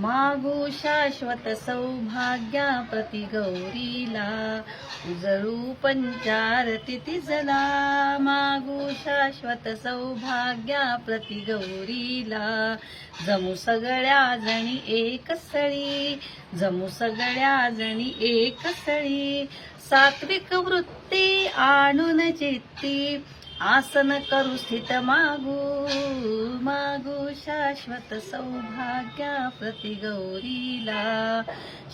मागू शाश्वत सौभाग्या प्रति गौरीला उजळू पंचारती तिजला मागू शाश्वत सौभाग्या प्रति गौरीला जमू सगळ्या जणी एक सळी जमू सगळ्या जणी एक सळी सात्विक वृत्ती आणून चित्ती आसन करू स्थित मागू मागू शाश्वत सौभाग्या प्रति गौरीला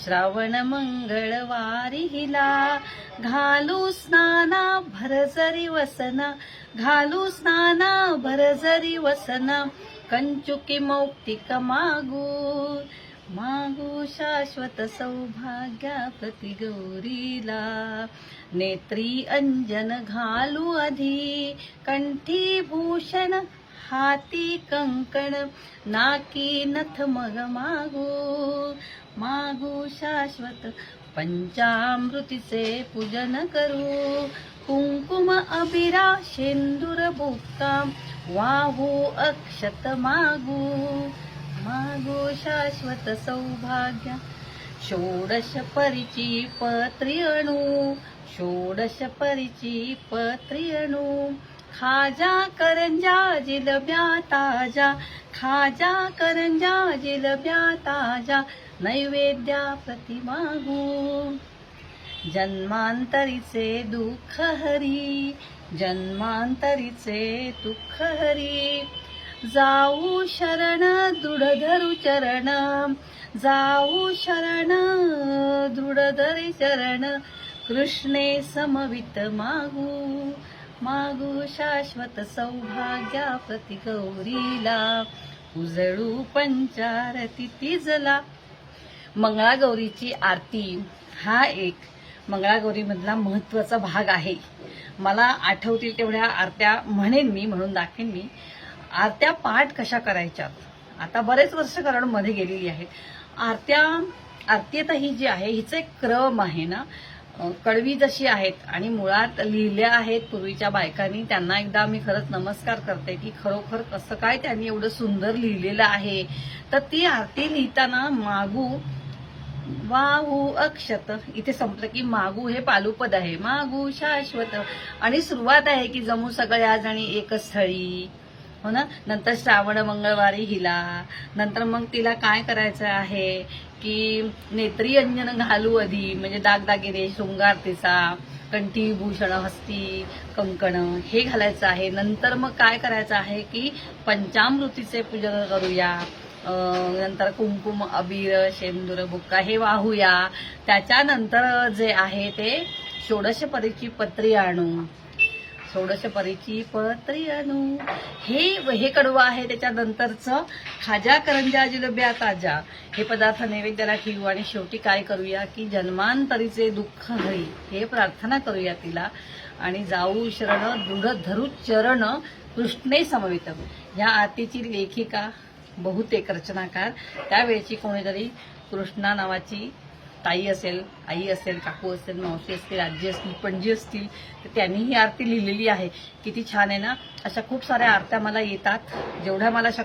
श्रावण मंगळवारी हिला घालू स्नाना भरजरी वसना घालू स्नाना भरजरी वसना कंचुकी मौक्तिक मागू मागू शाश्वत सौभाग्या प्रति गौरीला नेत्री अंजन घालू आधी कंठी भूषण हाती कंकण नाकी नथ मग मागू मागू शाश्वत पंचामृतीचे पूजन करू कुंकुम अबिरा शेंदूर बुक्का वाहू अक्षत मागू मागू शाश्वत सौभाग्य षोडश परिची पत्री अणू षोडश परिची पत्री अणू खाजा करंजा जिलब्या ताजा खाजा करंजा जिलब्या ताजा नैवेद्या प्रति मागू जन्मांतरीचे दुःख हरी जन्मांतरीचे दुःख हरी जाऊ शरण दृढ धरू चरण जाऊ शरण दृढ धरी चरण कृष्णे समवित मागू मागू शाश्वत सौभाग्या प्रति गौरीला उजळू पंचारती तिजला मंगळागौरीची आरती हा एक मंगळागौरीमधला महत्त्वाचा भाग आहे. मला आठवतील तेवढ्या आरत्या म्हणेन मी, म्हणून दाखवेन मी. आरत्या पाठ कशा करायच्या आता बरेच वर्ष कारण मध्ये गेलेली आहे. आरती ही जी आहे हिचा एक क्रम आहे ना, कडवी जशी आहेत आणि मुळात लिहिल्या आहेत पूर्वीच्या बायकांनी, त्यांना एकदा मी खरंच नमस्कार करते की खरोखर कसं काय त्यांनी एवढं सुंदर लिहिलेलं आहे. तर ती आरती लिहिताना मागू वाहू अक्षत इथे संपलं की मागू हे पालुपद आहे. मागू शाश्वत आणि सुरुवात आहे की जमू सगळ्या जणी एक स्थळी, हो ना. नंतर श्रावण मंगळवारी हिला, नंतर मग तिला काय करायचं आहे की नेत्री अंजन घालू आधी म्हणजे दागदागिने शृंगार तिचा, कंठी भूषण हस्ती कंकण हे घालायचं आहे. नंतर मग काय करायचं आहे की पंचामृतीचे पूजन करूया. नंतर कुंकुम अबीर शेंदूर बुक्का हे वाहूया. त्याच्यानंतर जे आहे ते षोडशपरीची पत्री आणू षोडशपरीची पत्री आणू हे कडवं आहे. त्याच्यानंतरचं खाजा करंजा जिलब्या ताजा हे पदार्थ नैवेद्याला ठेवू आणि शेवटी काय करूया की जन्मांतरीचे दुःख हरी हे प्रार्थना करूया तिला. आणि जाऊ शरण दृढ धरू चरण कृष्णे समवित. ह्या आरतीची लेखिका बहुतेक रचनाकार त्यावेळची कोणीतरी कृष्णा नावाची ताई असेल, आई असेल, काकू असेल, मावशी असतील, आजी असतील, पणजी असतील, तर त्यांनी ही आरती लिहिलेली आहे. किती छान आहे ना. अशा खूप साऱ्या आरत्या मला येतात, जेवढ्या मला शक्य